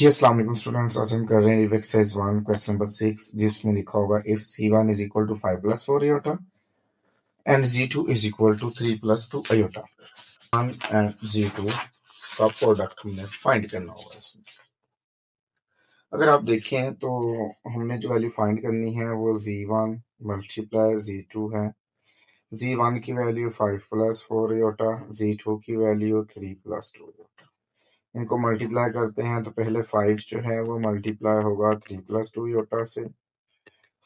जी अस्सलाम वालेकुम स्टूडेंट्स। आज हम कर रहे हैं एक्सरसाइज 1 क्वेश्चन नंबर 6 जिसमें लिखा होगा if c1 is equal to 5 प्लस 4 iota and z2 is equal to 3 प्लस 2 आयोटा। 1 एंड z2 का प्रोडक्ट हमने फाइंड करना होगा। इसमें अगर आप देखें तो हमने जो वैल्यू फाइंड करनी है वो z1 मल्टीप्लाई z2 है। z1 की वैल्यू 5 प्लस 4 आयोटा, z2 की वैल्यू 3 प्लस 2 आयोटा। इनको मल्टीप्लाई करते हैं तो पहले 5 जो है वो मल्टीप्लाई होगा 3 प्लस 2 आयोटा से,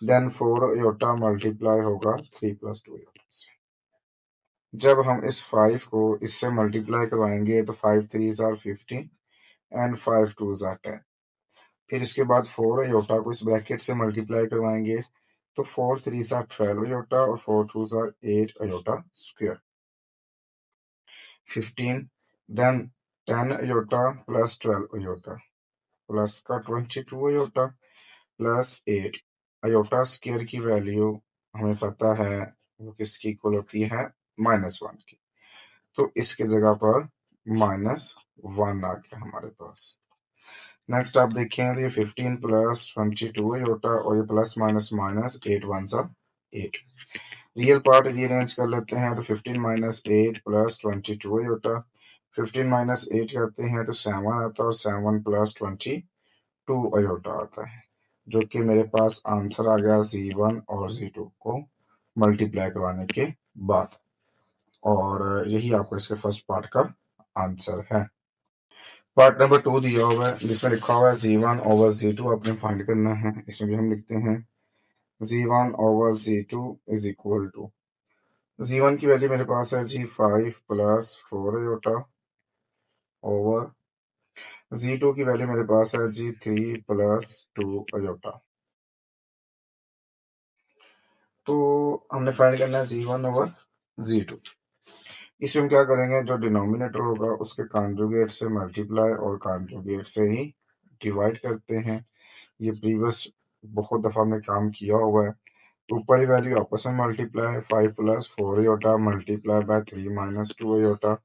देन 4 आयोटा मल्टीप्लाई होगा 3 प्लस 2 आयोटा से। जब हम इस 5 को इससे मल्टीप्लाई करवाएंगे तो 5 3 ज़ार 15 एंड 5 2 ज़ार 10। फिर इसके बाद 4 आयोटा को इस ब्रैकेट से मल्टीप्लाई करवाएंगे तो 4 3 ज़ार 12 आयोटा और 4 2 ज़ार 8 iota square 15, then 10 iota plus 12 iota plus का 22 आयोटा प्लस 8 आयोटा स्क्वायर की वैल्यू हमें पता है वो किसकी इक्वल होती है -1 की। तो इसके जगह पर -1 आ गया हमारे पास। नेक्स्ट आप देखें तो ये 15 प्लस 22 आयोटा और ये प्लस माइनस माइनस 8 1 सा 8। रियल पार्ट रीअरेंज कर लेते हैं तो 15 माइनस 8 प्लस 22 आयोटा, 15 माइनस 8 करते हैं तो 7 आता है और 7 प्लस 22 आयोटा आता है, जो कि मेरे पास आंसर आ गया z1 और z2 को मल्टीप्लाई करवाने के बाद। और यही आपको इसके फर्स्ट पार्ट का आंसर है। पार्ट नंबर 2 दिया हुआ है जिसमें लिखा हुआ है z1 ओवर z2 आपने फाइंड करना है। इसमें भी हम लिखते हैं z1 over z2 is equal to z1 की वैल्यू मेरे पास है जी 5 प्लस 4 आयोटा ओवर z2 की वैल्यू मेरे पास है जी 3 प्लस 2 आयोटा। तो हमने फाइंड करना है z1 ओवर z2। इसमें हम क्या करेंगे, जो डिनोमिनेटर होगा उसके कॉन्जुगेट से मल्टीप्लाई और कॉन्जुगेट से ही डिवाइड करते हैं। ये प्रीवियस बहुत दफ़ा हमने काम किया हुआ है। ऊपर ही वैल्यू आपस में मल्टीप्लाई है 5 प्लस 4 iota multiply by 3 minus 2 iota.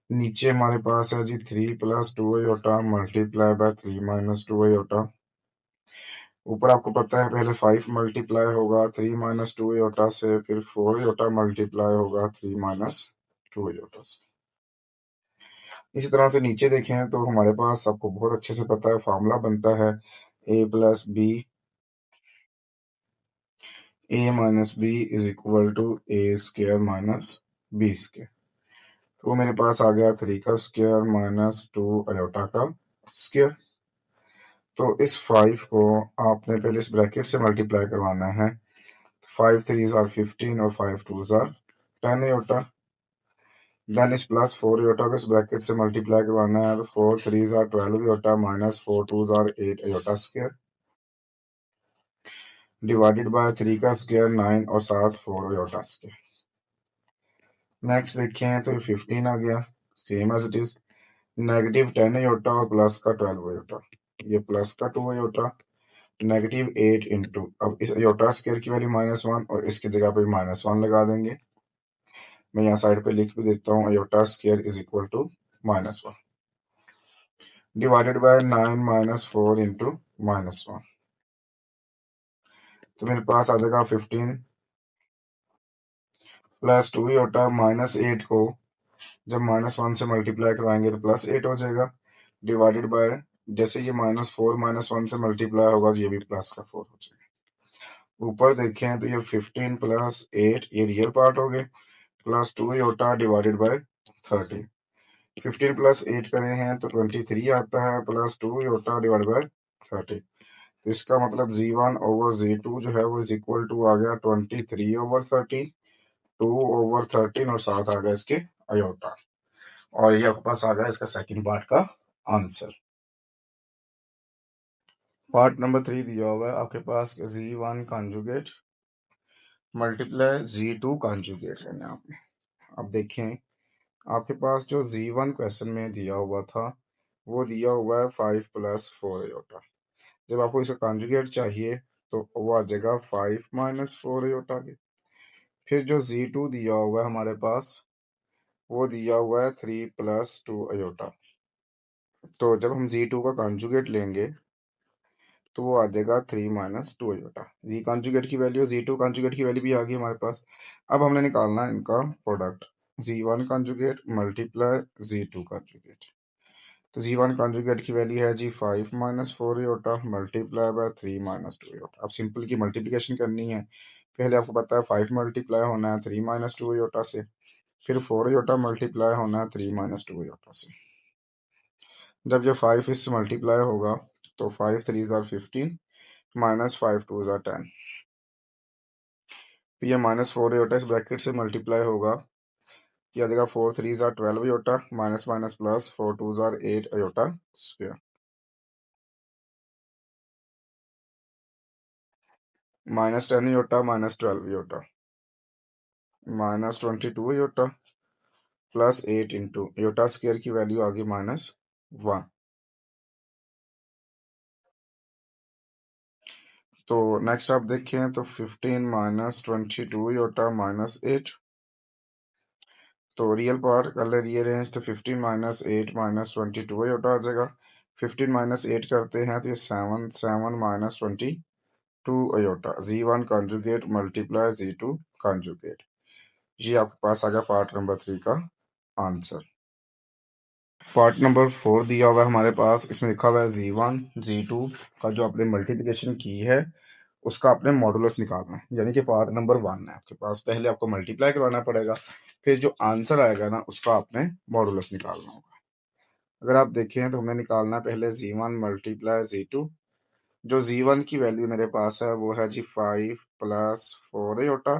नीचे हमारे पास है जी 3 प्लस 2 iota multiply by 3 minus 2 iota. ऊपर आपको पता है पहले 5 मल्टीप्लाई होगा 3 माइनस 2 आयोटा से, फिर 4 आयोटा मल्टीप्लाई होगा 3 माइनस 2 आयोटा से। इसी तरह से नीचे देखें तो हमारे पास आपको बहुत अच्छे से पता है फार्मूला बनता है A plus B, A minus B is equal to A square minus B square. तो मेरे पास आ गया 3 का स्क्वायर माइनस 2 आयोटा का स्क्वायर। तो इस 5 को आपने पहले इस ब्रैकेट से मल्टीप्लाई करवाना है। 5 3 ज़ार 15 और 5 2 ज़ार 10 आयोटा। देन इस प्लस 4 आयोटा को इस ब्रैकेट से मल्टीप्लाई करवाना है तो 4 3 ज़ार 12 आयोटा माइनस 4 2 ज़ार 8 आयोटा स्क्वायर डिवाइडेड बाय 3 का स्क्वायर 9 और साथ 4 आयोटा स्क्वायर। नेक्स्ट देखें तो 15 आ गया same as it is, negative 10 iota और प्लस का 12 आयोटा, ये प्लस का 2 आयोटा नेगेटिव 8 इंटू, अब इस आयोटा स्क्वायर की वैल्यू -1 और इसकी जगह पे -1 लगा देंगे। मैं यहाँ साइड पे लिख भी देता हूँ iota square is equal to -1 divided by 9 minus 4 into -1। तो मेरे पास आ जाएगा 15 प्लस 2 आयोटा -8 को जब -1 से मल्टीप्लाई करवाएंगे तो +8 हो जाएगा डिवाइडेड बाय, जैसे ये -4 -1 से मल्टीप्लाई होगा तो ये भी प्लस का 4 हो जाएगा। ऊपर देखें तो ये 15 प्लस 8 ये रियल पार्ट हो गए, plus 2 iota divided by 30। 15 plus 8 करे हैं तो 23 आता है, प्लस 2 आयोटा डिवाइड बाय 30। तो इसका मतलब z1 ओवर z2 जो है वो इज इक्वल टू आ गया 23 ओवर 13, 2 ओवर 13 और साथ आ गया इसके आयोटा। और ये आपके पास आ गया इसका सेकंड पार्ट का आंसर। पार्ट नंबर 3 दिया हुआ है आपके पास z1 conjugate multiply z2 conjugate है यहाँ पे। अब देखें आपके पास जो z1 क्वेश्चन में दिया हुआ था वो दिया हुआ है 5 प्लस 4 आयोटा। जब आपको इसका कॉन्जुगेट चाहिए तो वो आ जाएगा 5 माइनस 4 आयोटा के। फिर जो z2 दिया हुआ है हमारे पास वो दिया हुआ है 3 प्लस 2 आयोटा। तो जब हम Z2 का कॉन्जुगेट लेंगे तो वो आ जाएगा 3 माइनस 2 आयोटा। जी कॉन्जुगेट की वैल्यू, Z2 कॉन्जुगेट की वैल्यू भी आ गई हमारे पास। अब हमने निकालना है इनका product, Z1 conjugate multiply Z2 conjugate. तो Z1 कॉन्जुगेट की वैल्यू है जी 5 minus 4 iota multiply by 3 minus 2 iota. अब सिंपल की मल्टीप्लिकेशन करनी है। पहले आपको पता है 5 मल्टीप्लाई होना है 3 माइनस 2 आयोटा से, फिर 4 आयोटा मल्टीप्लाई होना है 3 माइनस 2 आयोटा से। जब ये 5 इससे मल्टीप्लाई होगा तो 5 3 ज़ार 15 माइनस 5 2 ज़ार 10। तो ये माइनस 4 आयोटा इस ब्रैकेट से मल्टीप्लाई होगा, ये आ जाएगा 4 3 ज़ार 12 आयोटा माइनस माइनस प्लस 4 2 ज़ार 8 iota square minus 10 iota minus 12 iota minus 22 iota plus 8 into iota square की वैल्यू आ गई -1। तो नेक्स्ट आप देखें तो 15 माइनस 22 आयोटा माइनस 8। तो रियल पार्ट कर ले रीअरेंज, तो 15 माइनस 8 माइनस 22 आयोटा आ जाएगा। 15 माइनस 8 करते हैं तो ये 7 7 minus 22 iota. Z1 conjugate multiply Z2 conjugate. ये आपके पास आ गया पार्ट नंबर 3 का आंसर। पार्ट नंबर 4 दिया हुआ है हमारे पास, इसमें लिखा हुआ है Z1 Z2 का जो आपने मल्टीप्लिकेशन की है उसका आपने मॉडुलस निकालना है, यानी कि पार्ट नंबर 1 है आपके पास। पहले आपको मल्टीप्लाई करवाना पड़ेगा, फिर जो आंसर आएगा ना उसका आपने मॉडुलस निकालना होगा। अगर आप देखें तो हमें निकालना है पहले Z1 मल्टीप्लाई Z2। जो Z1 की वैल्यू मेरे पास है वो है जी 5 प्लस 4 आयोटा,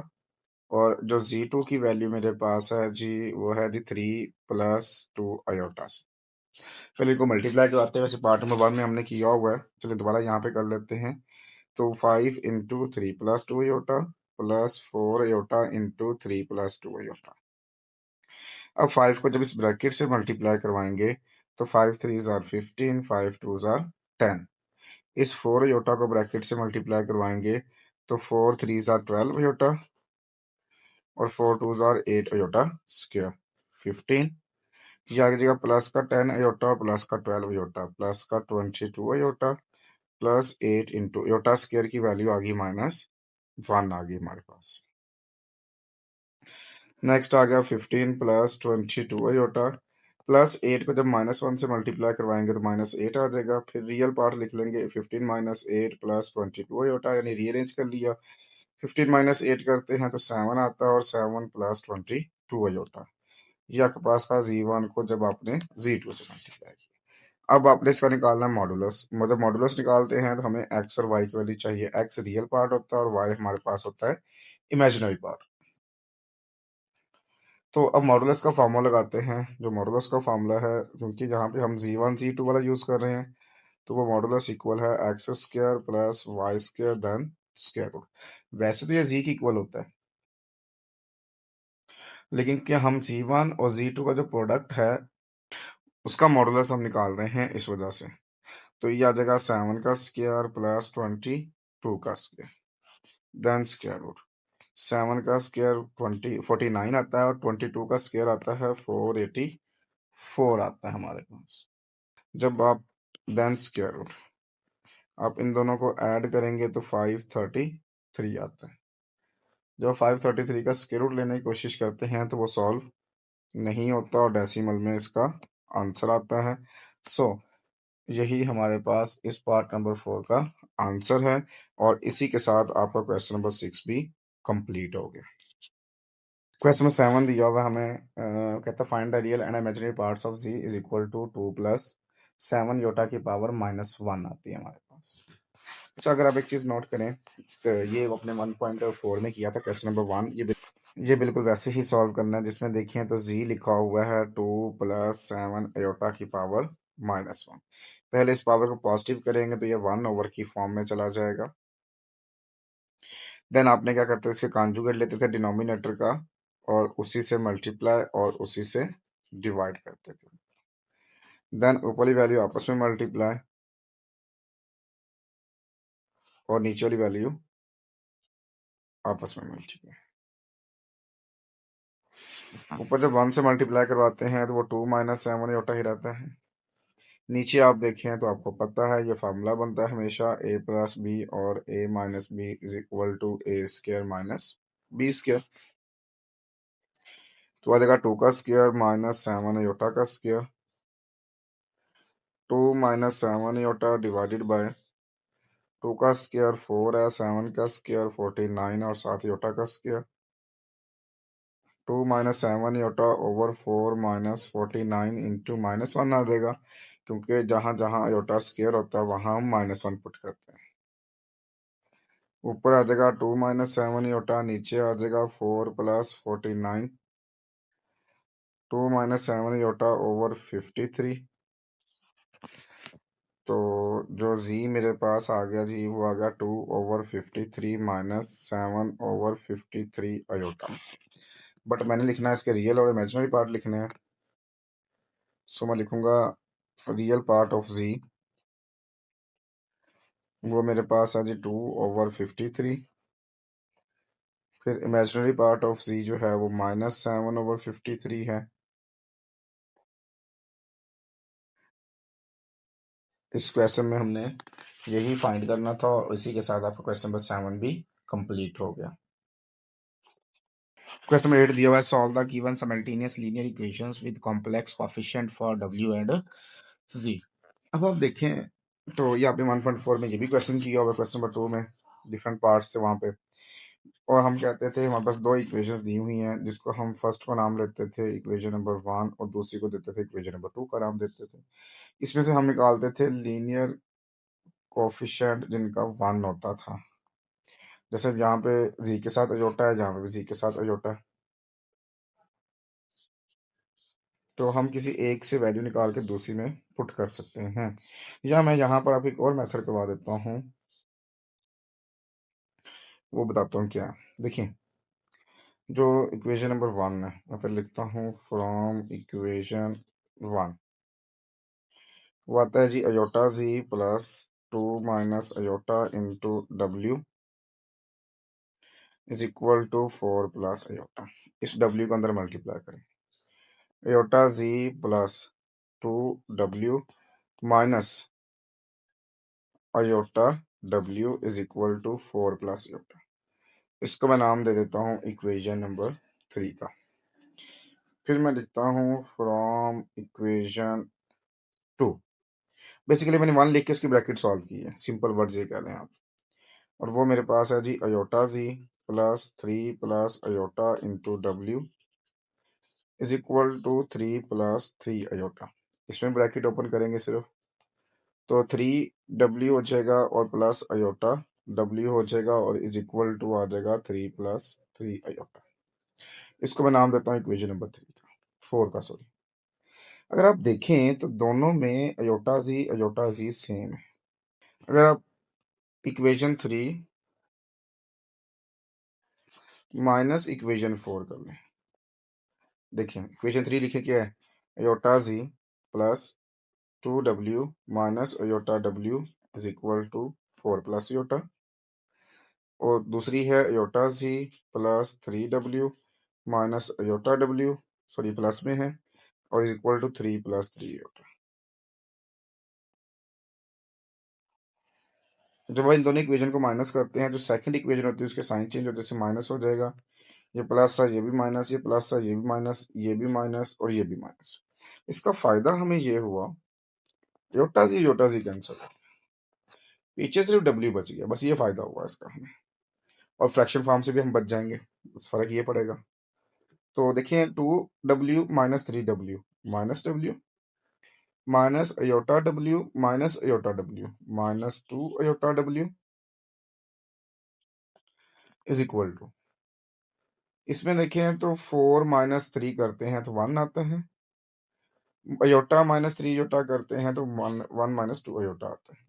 और जो Z2 की वैल्यू मेरे पास है जी वो है जी 3 प्लस 2 आयोटा से। पहले इनको मल्टीप्लाई करवाते हैं, वैसे पार्ट नंबर 1 में हमने किया हुआ है, चलिए दोबारा यहाँ पे कर लेते हैं। तो 5 इंटू 3 प्लस 2 आयोटा प्लस 4 आयोटा इंटू 3 प्लस 2 आयोटा। अब 5 को जब इस ब्रैकेट से मल्टीप्लाई करवाएंगे तो 5 3 ज़ार 15 5 2 ज़ार 10। इस 4 आयोटा को ब्रैकेट से मल्टीप्लाई करवाएंगे तो 4 3 ज़ार 12 आयोटा और 4 2 ज़ार 8 आयोटा स्क्वायर 15। ये आ जाएगा प्लस का 10 आयोटा प्लस का 12 आयोटा प्लस का 22 iota plus 8 into iota square की वैल्यू आ गई -1 आ गई हमारे पास। नेक्स्ट आ गया 15 प्लस 22 आयोटा प्लस 8 को जब -1 से मल्टीप्लाई करवाएंगे तो -8 आ जाएगा। फिर रियल पार्ट लिख लेंगे 15 माइनस 8 प्लस 22 आयोटा, यानी रीअरेंज कर लिया। 15 माइनस 8 करते हैं तो 7 आता है और 7 प्लस 22 आयोटा। ये आपके पास था Z1 को जब आपने Z2 से मल्टीप्लाई किया। अब आपने इसका निकालना है मॉडुलस। मतलब मॉडुलस निकालते हैं तो हमें एक्स और वाई की वैल्यू चाहिए। एक्स रियल पार्ट होता है और वाई हमारे पास होता है इमेजिनरी पार्ट। तो अब मॉडुलस का फार्मूला लगाते हैं। जो मॉडुलस का फार्मूला है, क्योंकि जहाँ पे हम Z1 Z2 वाला यूज़ कर रहे हैं, तो वो मॉडुलस इक्वल है X square plus Y square then square root. वैसे तो ये जी की इक्वल होता है, लेकिन क्या हम Z1 और Z2 का जो प्रोडक्ट है उसका मॉडुलस हम निकाल रहे हैं इस वजह से। तो ये आ जाएगा 7 का स्क्वायर प्लस 22 का स्क्वायर देन स्क्वायर रूट। 7 का स्क्वायर 49 आता है और 22 का स्क्वायर आता है 484 आता है हमारे पास। जब आप देन स्क्वायर रूट, आप इन दोनों को ऐड करेंगे तो 533 आता है। जब 533 का स्क्वायर रूट लेने की कोशिश करते हैं तो वो सॉल्व नहीं होता और डेसिमल में इसका आंसर आता है। सो यही हमारे पास इस पार्ट नंबर 4 का आंसर है, और इसी के साथ आपका क्वेश्चन नंबर 6 भी कंप्लीट हो गया। क्वेश्चन नंबर 7 दिया हुआ हमें, कहता है find the real and imaginary parts of z is equal to 2 plus 7 iota की पावर -1 आती है हमारे पास। अच्छा, अगर आप एक चीज़ नोट करें तो ये अपने 1.4 में किया था क्वेश्चन नंबर 1। ये बिल्कुल वैसे ही सॉल्व करना है, जिसमें देखिए तो z लिखा हुआ है 2 प्लस 7 अयोटा की पावर -1। पहले इस पावर को पॉजिटिव करेंगे तो ये 1 ओवर की फॉर्म में चला जाएगा। देन आपने क्या करते थे, इसके कॉन्जुगेट लेते थे डिनोमिनेटर का और उसी से मल्टीप्लाई और उसी से डिवाइड करते थे। देन ऊपर वाली वैल्यू आपस में मल्टीप्लाई और नीचे वाली वैल्यू आपस में मल्टीप्लाई। ऊपर जब 1 से मल्टीप्लाई करवाते हैं तो वो 2 माइनस 7 अयोटा ही रहता है। नीचे आप देखें तो आपको पता है ये फार्मूला बनता है हमेशा ए प्लस बी और A minus B is equal to A square minus B square. तो आ जाएगा 2 का स्क्र माइनस 7 योटा का square, 2 minus 7 iota divided by 2 का स्क्र 4 है, 7 का स्क्र 49 और 7 योटा का square, 2 minus 7 iota over 4 minus 49 into -1 आ जाएगा, क्योंकि जहां जहां योटा स्क्र होता है वहां हम -1 पुट करते हैं। ऊपर आ जाएगा 2 माइनस 7 योटा, नीचे आ जाएगा 4 प्लस 49, 2 माइनस 7 योटा ओवर 53। तो जो जी मेरे पास आ गया जी वो आ गया 2 over 53 minus 7 over 53 iota. But मैंने लिखना है इसके रियल और इमेजिनरी पार्ट लिखने हैं। सो मैं लिखूंगा रियल पार्ट ऑफ जी, वो मेरे पास है जी 2 ओवर 53। फिर इमेजिनरी पार्ट ऑफ जी जो है वो -7 ओवर 53 है। इस क्वेश्चन में हमने यही फाइंड करना था और इसी के साथ आपका क्वेश्चन नंबर 7 भी कंप्लीट हो गया। क्वेश्चन नंबर 8 दिया हुआ है, solve the given simultaneous linear equations with complex coefficient for W and Z. अब आप देखें तो ये आपने 1.4 में ये भी क्वेश्चन किया होगा, क्वेश्चन नंबर 2 में डिफरेंट पार्ट्स से वहाँ पे। और हम कहते थे हमारे पास दो इक्वेशंस दी हुई हैं, जिसको हम फर्स्ट को नाम लेते थे इक्वेशन नंबर 1 और दूसरी को देते थे इक्वेशन नंबर 2 का नाम देते थे। इसमें से हम निकालते थे लीनियर कोएफिशिएंट जिनका 1 होता था। जैसे यहाँ पे जी के साथ अजोटा है, जहाँ पे भी जी के साथ अजोटा है, तो हम किसी एक से वैल्यू निकाल के दूसरी में पुट कर सकते हैं। या मैं यहाँ पर आपको एक और मेथड करवा देता हूँ, वो बताता हूँ क्या है। देखिए जो इक्वेशन नंबर 1 है, मैं फिर लिखता हूँ फ्रॉम इक्वेशन 1, वो आता है Z iota ji plus 2 minus iota into W is equal to 4 plus iota. इस डब्ल्यू को अंदर मल्टीप्लाई करें, iota ji plus 2w minus iota w is equal to 4 plus iota. इसको मैं नाम दे देता हूँ इक्वेशन नंबर 3 का। फिर मैं लिखता हूँ फ्रॉम इक्वेशन 2, बेसिकली मैंने 1 लिख के उसकी ब्रैकेट सॉल्व की है, सिंपल वर्ड्स ये कह लें आप। और वो मेरे पास है Z iota ji plus 3 plus iota into W is equal to 3 plus 3 iota. इसमें ब्रैकेट ओपन करेंगे सिर्फ, तो 3w हो जाएगा और प्लस अयोटा w हो जाएगा और इज इक्वल टू आ जाएगा 3 प्लस 3 अयोटा। इसको मैं नाम देता हूँ इक्वेशन नंबर 3 का, 4 का सॉरी। अगर आप देखें तो दोनों में अयोटा जी सेम है। अगर आप इक्वेशन 3 माइनस इक्वेशन 4 कर लें, देखिए इक्वेशन 3 लिखे क्या है, iota ji plus 2w minus iota w is equal to 4 plus iota. और दूसरी है अयोटा जी plus 3w minus iota w, sorry plus में है, और is equal to 3 plus 3 iota. जब हम इन दोनों इक्वेशन को माइनस करते हैं, जो सेकंड इक्वेशन होती है उसके साइन चेंज होते हैं, माइनस हो जाएगा, ये प्लस है ये भी माइनस, ये प्लस है ये भी माइनस, ये भी माइनस और ये भी माइनस। इसका फायदा हमें ये हुआ योटा जी कैंसिल, पीछे सिर्फ डब्ल्यू बच गया, बस ये फायदा हुआ इसका हमें। और फ्रैक्शन फॉर्म से भी हम बच जाएंगे, बस फर्क ये पड़ेगा। तो देखिए 2w minus 3w minus W minus iota W minus iota W minus 2 iota W is equal to, इसमें देखें तो 4 माइनस 3 करते हैं तो 1 आता है, अयोटा माइनस 3 अयोटा करते हैं तो 1 माइनस 2 अयोटा आता है।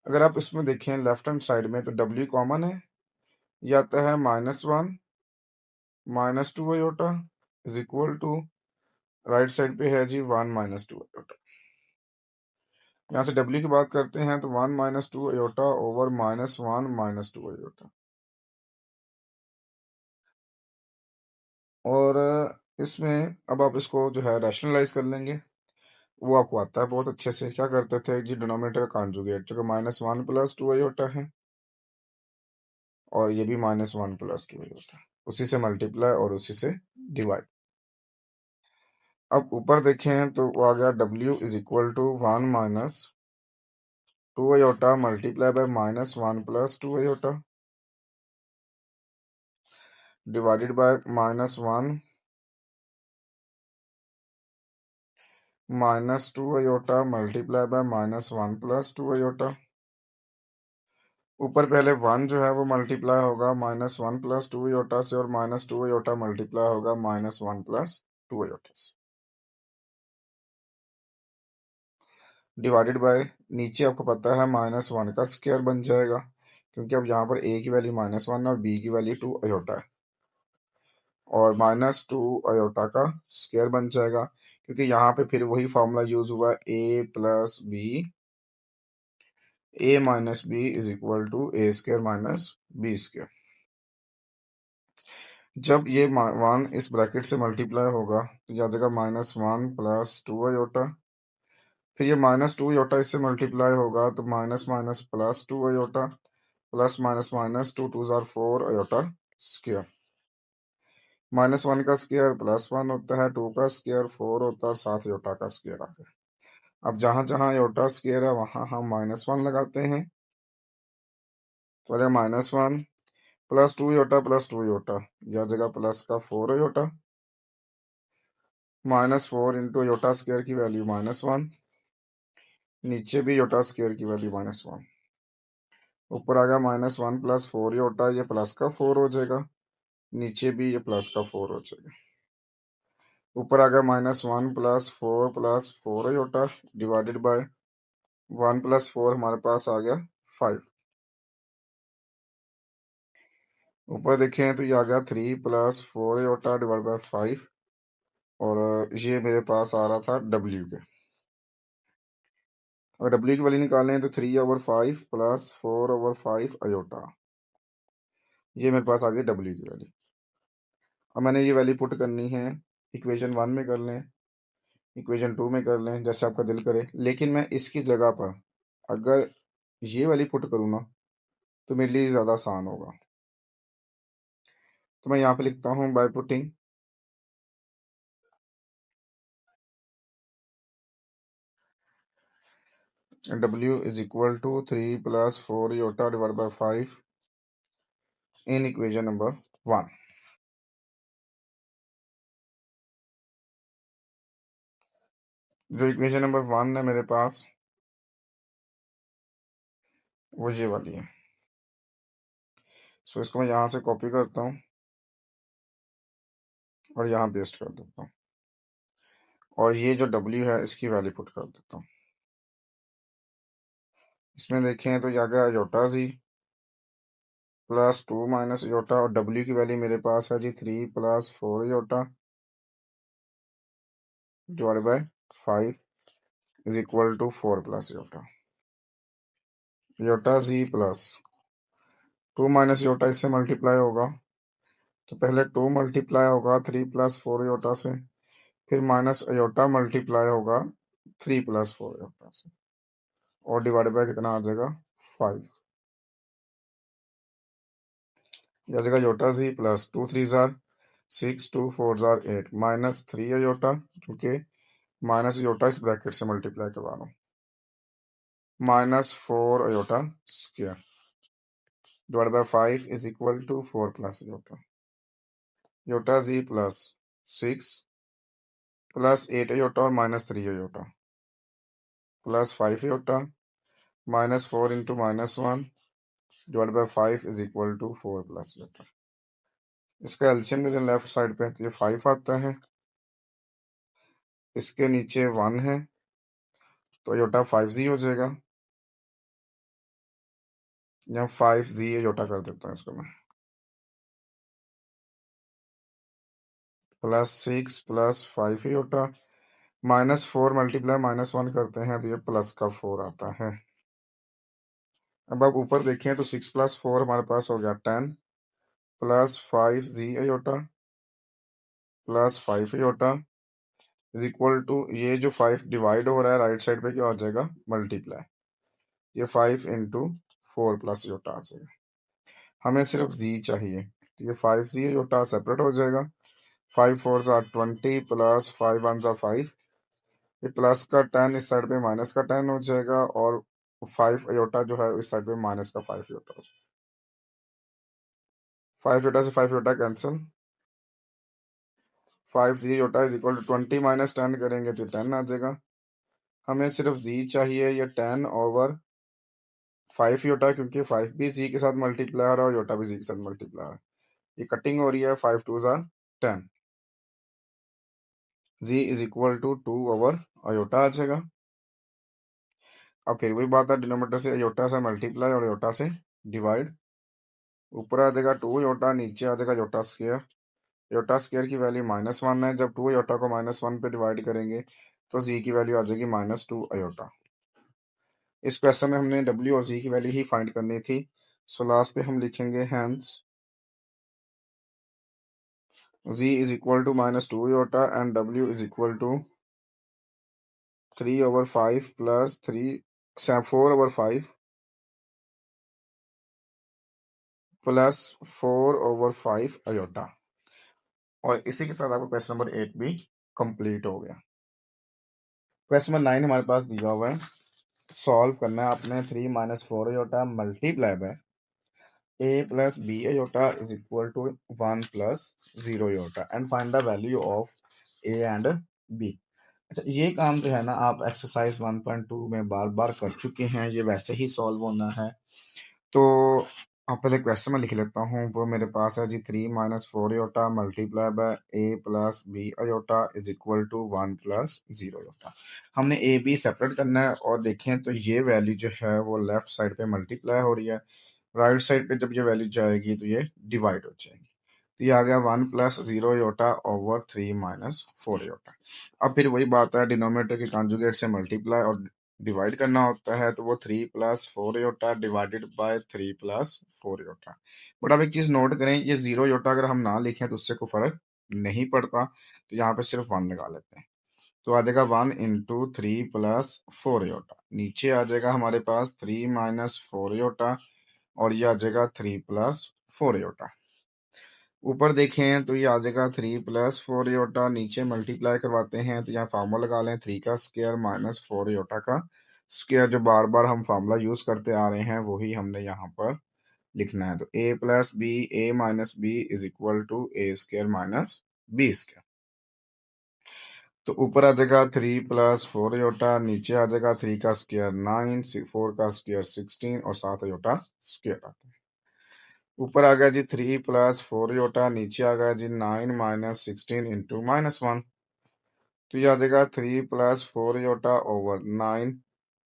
अगर आप इसमें देखें लेफ्ट हैंड साइड में तो w कॉमन है, ये आता है -1 minus 2 iota is equal to, right side पे है जी 1 माइनस 2 अयोटा। यहाँ से w की बात करते हैं तो 1 minus 2 iota over -1 minus 2 iota. और इसमें अब आप इसको जो है रैशनलाइज कर लेंगे, वो आपको आता है बहुत अच्छे से। क्या करते थे जी, डिनोमिनेटर का कॉन्जुगेट, जो कि -1 + 2 आयोटा है, और ये भी -1 + 2 आयोटा, उसी से मल्टीप्लाई और उसी से डिवाइड। अब ऊपर देखें तो वो आ गया W = 1 - 2 iota multiply by -1 + 2 iota divided by -1 - 2 iota multiply by -1 + 2 iota. ऊपर पहले 1 जो है वो मल्टीप्लाई होगा -1 + 2 आयोटा से, और -2 आयोटा मल्टीप्लाई होगा -1 + 2 आयोटा से, डिवाइडेड बाय, नीचे आपको पता है -1 का स्क्वायर बन जाएगा, क्योंकि अब यहाँ पर a की वैल्यू -1 और b की वैल्यू 2 आयोटा है, और -2 आयोटा का स्क्वायर बन जाएगा, क्योंकि यहाँ पे फिर वही फॉर्मूला यूज हुआ, a + b, a - b = a² - b²। जब ये 1 इस ब्रैकेट से मल्टीप्लाई होगा तो यह आ जाएगा -1 + 2 आयोटा, फिर ये -2 आयोटा इससे मल्टीप्लाई होगा तो minus minus plus 2 iota, plus minus minus 2 2 ज़ार 4 आयोटा स्क्वायर। -1 का स्क्वायर +1 होता है, 2 का स्क्वायर 4 होता है, और 7 आयोटा का स्क्वायर आ गया। अब जहां जहां आयोटा स्क्वायर है वहां हम -1 लगाते हैं, तो आ जाएगा -1 + 2 आयोटा + 2 आयोटा, यह जगह प्लस का 4 आयोटा, -4 इंटू आयोटा स्क्वायर की वैल्यू -1, नीचे भी आयोटा स्क्वायर की वैल्यू -1, ऊपर आ गया -1 + 4 आयोटा, ये प्लस का 4 हो जाएगा, नीचे भी ये प्लस का 4 हो जाएगा, ऊपर आ गया -1 + 4 + 4 आयोटा डिवाइडेड बाय 1 + 4, हमारे पास आ गया 5। ऊपर देखें तो ये आ गया 3 + 4 आयोटा डिवाइड बाय 5, और ये मेरे पास आ रहा था W के। अगर W की वैल्यू निकालें तो 3/5 + 4/5 आयोटा, ये मेरे पास आ गई W की वैल्यू। अब मैंने ये वैल्यू पुट करनी है, इक्वेशन 1 में कर लें, इक्वेशन 2 में कर लें, जैसे आपका दिल करे, लेकिन मैं इसकी जगह पर अगर ये वाली पुट करूँ ना तो मेरे लिए ज़्यादा आसान होगा, तो मैं यहाँ पे लिखता हूँ by putting W = 3 + 4 iota divide by 5 in equation number 1। जो इक्वेशन नंबर 1 है मेरे पास, वो ये वाली है। सो इसको मैं यहाँ से कॉपी करता हूँ और यहाँ पेस्ट कर देता हूँ, और ये जो W है इसकी वैल्यू पुट कर देता हूँ। इसमें देखें तो यहाँ गया आयोटा जी +2 - आयोटा, और W की वैल्यू मेरे पास है जी 3 + 4 iota divide by 5 = 4 + iota. Iota z +2 - iota इससे मल्टीप्लाई होगा, तो पहले 2 मल्टीप्लाई होगा 3 + 4 आयोटा से, फिर माइनस आयोटा मल्टीप्लाई होगा 3 + 4 आयोटा से, और डिवाइड बाय कितना आ जाएगा 5। यह जगह आयोटा जी +2 3 ज़ार 6 2 4 ज़ार 8 -3 आयोटा, चूंकि माइनस आयोटा इस ब्रैकेट से मल्टीप्लाई करवा रहा हूँ, -4 iota square divide by 5 = 4 + iota. Iota z +6 +8 iota और -3 iota +5 iota -4 into -1 divide by 5 = 4 + iota. इसका एलसीएम जो लेफ्ट साइड पे है तो ये 5 आता है, इसके नीचे 1 है, तो आयोटा 5z हो जाएगा, या 5z आयोटा कर देता हूँ इसको मैं, +6 +5 आयोटा, -4 मल्टीप्लाई -1 करते हैं तो ये प्लस का 4 आता है। अब आप ऊपर देखें तो 6 + 4 हमारे पास हो गया 10, +5z iota +5 iota is equal to ये जो 5 डिवाइड हो रहा है राइट साइड पे क्या हो जाएगा मल्टीप्लाई, ये 5 इंटू 4 प्लस योटा आ जाएगा। हमें सिर्फ जी चाहिए, तो ये 5 जी योटा सेपरेट हो जाएगा। 5 4 ज़ा 20 प्लस 5 1 ज़ा 5, ये प्लस का 10 इस साइड पे माइनस का 10 हो जाएगा, और 5 योटा जो है इस साइड पे माइनस का 5 योटा हो जाएगा। 5 योटा से 5 iota cancel, 5 z iota is equal to 20 minus 10 करेंगे तो 10 आ जाएगा। हमें सिर्फ जी चाहिए, ये 10/5 योटा, क्योंकि 5 भी जी के साथ मल्टीप्लाई हो रहा है और योटा भी जी के साथ मल्टीप्लाई हो रहा है। ये कटिंग हो रही है, 5 2 ज़ा 10, जी इज इक्वल टू 2/अयोटा आ जाएगा। अब फिर वही बात है, डिनोमिनेटर से अयोटा से मल्टीप्लाई और अयोटा से डिवाइड। ऊपर आ जाएगा 2 योटा, नीचे आ जाएगा योटा स्क्वायर। योटा स्क्वायर की वैल्यू -1 है, जब 2 योटा को -1 पे डिवाइड करेंगे तो जी की वैल्यू आ जाएगी -2 अयोटा। इस क्वेश्चन में हमने डब्ल्यू और जी की वैल्यू ही फाइंड करनी थी, सो लास्ट पे हम लिखेंगे hence z is equal to -2 iota and W is equal to 3/5 plus 4/5 plus 4/5 iota. और इसी के साथ आपको क्वेश्चन नंबर 8 भी कंप्लीट हो गया। क्वेश्चन नंबर 9 हमारे पास दिया हुआ है, सॉल्व करना है आपने। 3 - 4 iota multiply by a plus b iota is equal to 1 plus 0 iota and find the value of a and b। अच्छा, ये काम जो है ना आप एक्सरसाइज 1.2 में बार बार कर चुके हैं, ये वैसे ही सॉल्व होना है। तो आप पहले क्वेश्चन में लिख लेता हूँ, वो मेरे पास है जी 3 - 4 iota multiply by a plus b iota is equal to 1 plus 0 iota. हमने ए बी सेपरेट करना है, और देखें तो ये वैल्यू जो है वो लेफ्ट साइड पे मल्टीप्लाई हो रही है, राइट साइड पे जब ये वैल्यू जाएगी तो ये डिवाइड हो जाएगी। तो ये आ गया 1 प्लस 0 योटा ओवर 3 - 4 योटा। अब फिर वही बात है, डिनोमिनेटर के कॉन्जुगेट से मल्टीप्लाई और डिवाइड करना होता है, तो वो 3 + 4 iota divided by 3 + 4 iota. But अब एक चीज़ नोट करें, ये 0 योटा अगर हम ना लिखें तो उससे कोई फर्क नहीं पड़ता, तो यहाँ पे सिर्फ 1 लगा लेते हैं। तो आ जाएगा 1 इंटू 3 + 4 योटा, नीचे आ जाएगा हमारे पास 3 - 4 योटा, और ये आ जाएगा 3 + 4 योटा। ऊपर देखें तो ये आ जाएगा 3 + 4 योटा, नीचे मल्टीप्लाई करवाते हैं तो यहाँ फार्मूला लगा लें, 3 का स्क्वायर -4 योटा का स्क्वायर। जो बार बार हम फार्मूला यूज करते आ रहे हैं वही हमने यहाँ पर लिखना है। तो a + b a - b is equal to a square b square. तो ऊपर आ जाएगा 3 + 4 योटा, नीचे आ जाएगा 3 का स्क्वायर 9, 4 का स्क्वायर 16 और 7 योटा स्क्वायर आता है। ऊपर आ गया जी 3 + 4 योटा, नीचे आ गया जी 9 - 16 इंटू -1। तो ये आ जाएगा 3 + 4 iota over 9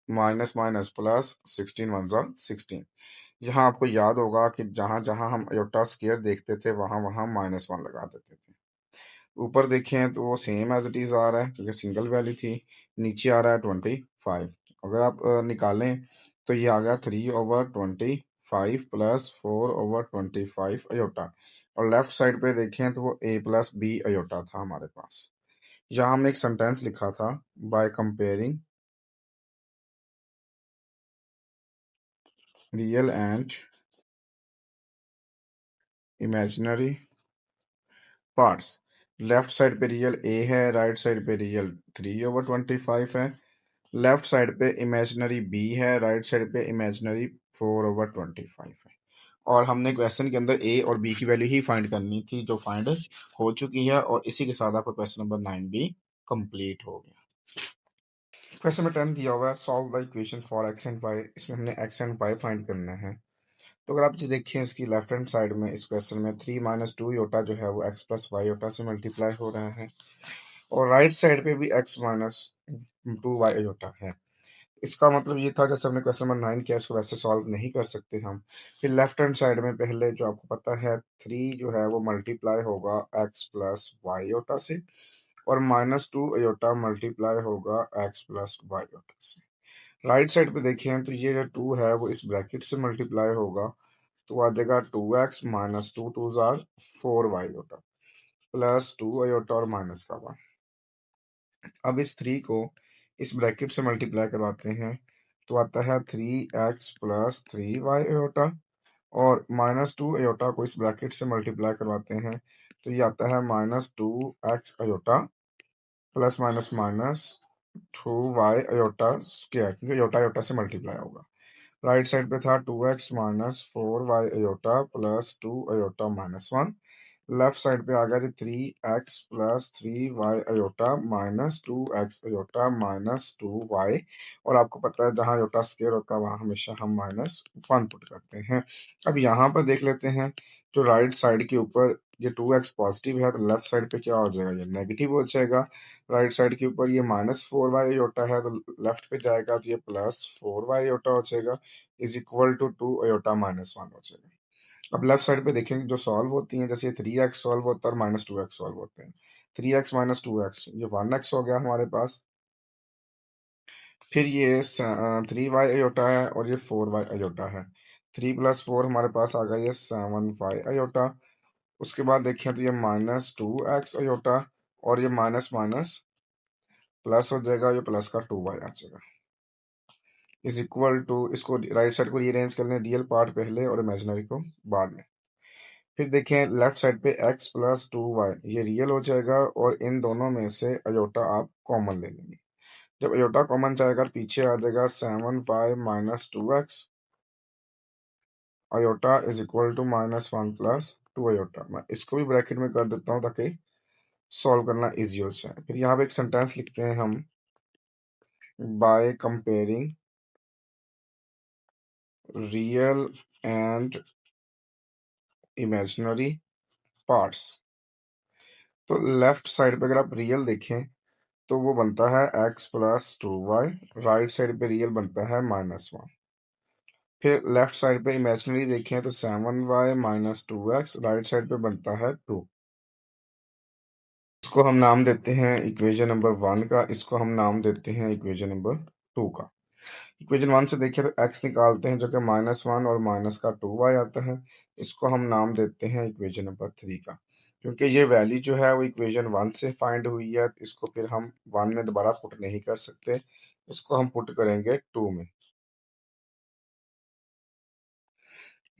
minus minus plus 16 1 ज़ा 16। यहाँ आपको याद होगा कि जहाँ जहाँ हम योटा स्क्वायर देखते थे वहाँ वहाँ -1 लगा देते थे। ऊपर देखें तो वो सेम एज इट इज़ आ रहा है क्योंकि सिंगल वैल्यू थी। नीचे आ रहा है 25। अगर आप निकालें तो ये आ गया 3/25 प्लस 4/25 अयोटा। और लेफ्ट साइड पे देखें तो वो a प्लस b अयोटा था हमारे पास। यहाँ हमने एक सेंटेंस लिखा था, by comparing real and imaginary parts. Left side पे रियल a है, राइट साइड पे रियल 3/25 है, लेफ्ट साइड पे इमेजिनरी b है, राइट साइड पे इमेजिनरी 4/25 है। और हमने क्वेश्चन के अंदर a और b की वैल्यू ही फाइंड करनी थी, जो फाइंड हो चुकी है, और इसी के साथ आपका क्वेश्चन नंबर 9 भी कंप्लीट हो गया। क्वेश्चन नंबर 10 दिया हुआ है, solve the equation for x and y। इसमें हमने x एंड y फाइंड करना है। तो अगर आप जी देखें इसकी लेफ्ट हैंड साइड में, इस क्वेश्चन में 3 - 2 योटा जो है वो x + y योटा से मल्टीप्लाई हो रहा है, और राइट साइड पे भी x - 2y योटा है। इसका मतलब ये था, जैसे हमने क्वेश्चन नंबर 9 किया, इसको वैसे सॉल्व नहीं कर सकते हम। फिर लेफ्ट हैंड साइड में पहले जो आपको पता है 3 जो है वो मल्टीप्लाई होगा x + y योटा से, और -2 अयोटा मल्टीप्लाई होगा x + y योटा से। राइट साइड पे देखें तो ये जो 2 है वो इस ब्रैकेट से मल्टीप्लाई होगा, तो आ जाएगा 2x - 2 2 ज़ार 4y योटा प्लस 2 अयोटा और माइनस का 1। अब इस 3 को इस ब्रैकेट से मल्टीप्लाई करवाते हैं तो आता है 3x प्लस 3y अयोटा, और माइनस 2 अयोटा को इस ब्रैकेट से मल्टीप्लाई करवाते हैं तो ये आता है minus 2x iota plus minus minus 2y iota square, क्योंकि अयोटा अयोटा से मल्टीप्लाई होगा। राइट साइड पे था 2x minus 4y iota plus 2 iota minus 1। Left side पे आ गया जी 3x plus 3y iota minus 2x iota minus 2y, और आपको पता है जहाँ अयोटा स्क्वायर होता है वहाँ हमेशा हम माइनस 1 पुट करते हैं। अब यहाँ पर देख लेते हैं, जो राइट साइड के ऊपर ये 2x पॉजिटिव है तो लेफ्ट साइड पे क्या हो जाएगा, ये नेगेटिव हो जाएगा। राइट साइड के ऊपर ये माइनस 4y अयोटा है तो लेफ्ट पे जाएगा तो ये प्लस 4y अयोटा हो जाएगा, is equal to 2 iota minus 1 हो जाएगा। अब लेफ्ट साइड पे देखेंगे जो सॉल्व होती हैं, जैसे 3x सॉल्व होता है और माइनस 2x सॉल्व होते हैं। 3x माइनस 2x ये 1x हो गया हमारे पास। फिर ये 3y अयोटा है और ये 4y अयोटा है। 3 प्लस 4 हमारे पास आ गया ये 7y अयोटा। उसके बाद देखें तो ये माइनस 2x अयोटा, और ये माइनस माइनस प्लस हो जाएगा, ये प्लस का 2y आ जाएगा, इज इक्वल टू, इसको राइट साइड को रीअरेंज कर लें, रियल पार्ट पहले और इमेजिनरी को बाद में। फिर देखें लेफ्ट साइड पे x प्लस 2y ये रियल हो जाएगा, और इन दोनों में से अयोटा आप कॉमन ले लेंगे। जब अयोटा कॉमन जाएगा पीछे आ जाएगा 7y minus 2x iota is equal to minus 1 plus 2 iota. मैं इसको भी ब्रैकेट में कर देता हूँ ताकि सॉल्व करना इजी हो जाए। फिर यहाँ पे एक सेंटेंस लिखते हैं हम, by comparing real and imaginary parts. तो लेफ्ट साइड पे अगर आप रियल देखें तो वो बनता है x plus 2y, right side पे रियल बनता है माइनस 1। फिर लेफ्ट साइड पे इमेजिनरी देखें तो 7y minus 2x, right side पे बनता है 2। इसको हम नाम देते हैं इक्वेशन नंबर 1 का, इसको हम नाम देते हैं इक्वेशन नंबर 2 का। इक्वेशन 1 से देखिए तो x निकालते हैं जो कि माइनस 1 और माइनस का 2y आता है, इसको हम नाम देते हैं इक्वेशन नंबर 3 का। क्योंकि ये वैल्यू जो है वो इक्वेशन 1 से फाइंड हुई है, इसको फिर हम 1 में दोबारा पुट नहीं कर सकते, इसको हम पुट करेंगे 2 में।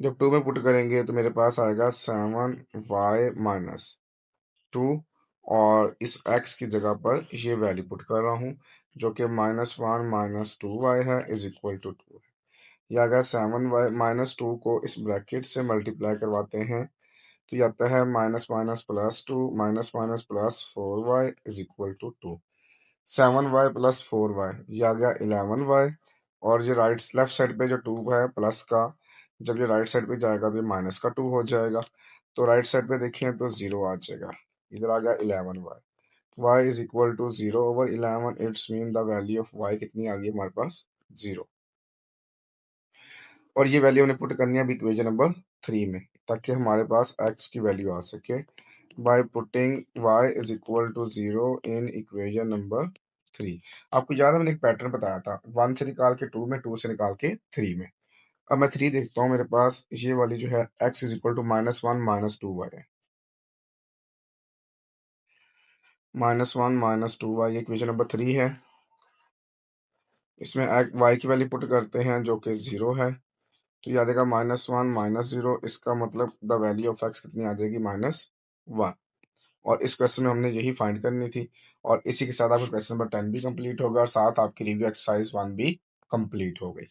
जब 2 में पुट करेंगे तो मेरे पास आएगा 7y माइनस 2, और इस x की जगह पर ये वैल्यू पुट कर रहा हूँ जो कि माइनस 1 माइनस 2y है, इज इक्वल टू 2। या अगर 7y माइनस 2 को इस ब्रैकेट से मल्टीप्लाई करवाते हैं तो ये आता है minus minus plus 2 minus minus plus 4y is equal to 2। 7y plus 4y ये आ गया 11y, और ये राइट लेफ्ट साइड पे जो 2 है प्लस का, जब ये राइट साइड पे जाएगा तो ये माइनस का 2 हो जाएगा, तो राइट साइड पे देखें तो 0 आ जाएगा, इधर आ गया 11y। y is equal to 0 over 11, it's mean the value of y कितनी आ गई हमारे पास, 0। और ये वैल्यू हमने पुट करनी है अब इक्वेशन नंबर 3 में, ताकि हमारे पास x की वैल्यू आ सके। By putting y is equal to 0 in equation number 3। आपको याद है मैंने एक पैटर्न बताया था, 1 से निकाल के 2 में, 2 से निकाल के 3 में। अब मैं 3 देखता हूँ, मेरे पास ये वाली जो है x is equal to minus 1 minus 2y है। Minus 1 minus 2y equation number 3 है। इसमें y की वैल्यू पुट करते हैं जो कि 0 है, तो ये आ जाएगा माइनस 1 माइनस 0, इसका मतलब द वैल्यू ऑफ एक्स कितनी आ जाएगी, माइनस 1। और इस क्वेश्चन में हमने यही फाइंड करनी थी, और इसी के साथ आपका क्वेश्चन नंबर 10 भी कंप्लीट होगा, और साथ आपकी रिव्यू एक्सरसाइज 1 भी कंप्लीट हो गई।